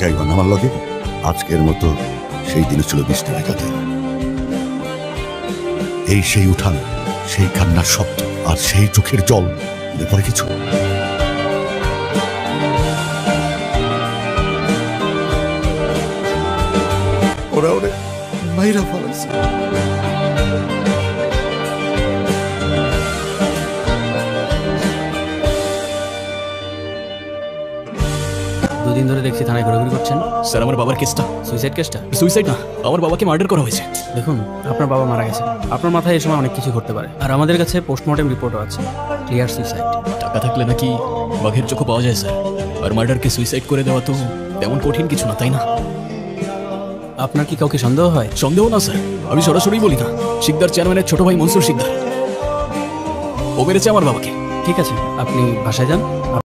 যাইবা না আমার লগে? আজকের মতো সেই দিনে ছিল বৃষ্টি মেঘাতে, এই সেই উঠান, সেই কান্নার শব্দ আর সেই চোখের জল, পরে কিছু ওরা ওরে মাইরা ফেলাইছে। দুদিন ধরে দেখছি থানায় ঘোরাঘুরি করছেন। স্যার, আমার বাবার কেসটা সুইসাইড কেসটা? সুইসাইড না, আমার বাবাকে মার্ডার করা হয়েছে। দেখুন, আপনার বাবা মারা গেছে, আপনার মাথায় এই সময় অনেক কিছু ঘটতে পারে, আর আমাদের কাছে পোস্টমর্টেম রিপোর্টও আছে, ক্লিয়ার সুইসাইড। টাকা থাকলে নাকি বাঘের চোখও পাওয়া যায় স্যার, আর মার্ডারকে সুইসাইড করে দেওয়া তো তেমন কঠিন কিছু না, তাই না? আপনার কি কাউকে সন্দেহ হয়? সন্দেহ না স্যার, আমি সরাসরি বলি না, শিকদার চেয়ারম্যানের ছোট ভাই মনসুর শিকদার, ও মেরেছে আমার বাবাকে। ঠিক আছে, আপনি বাসায় যান।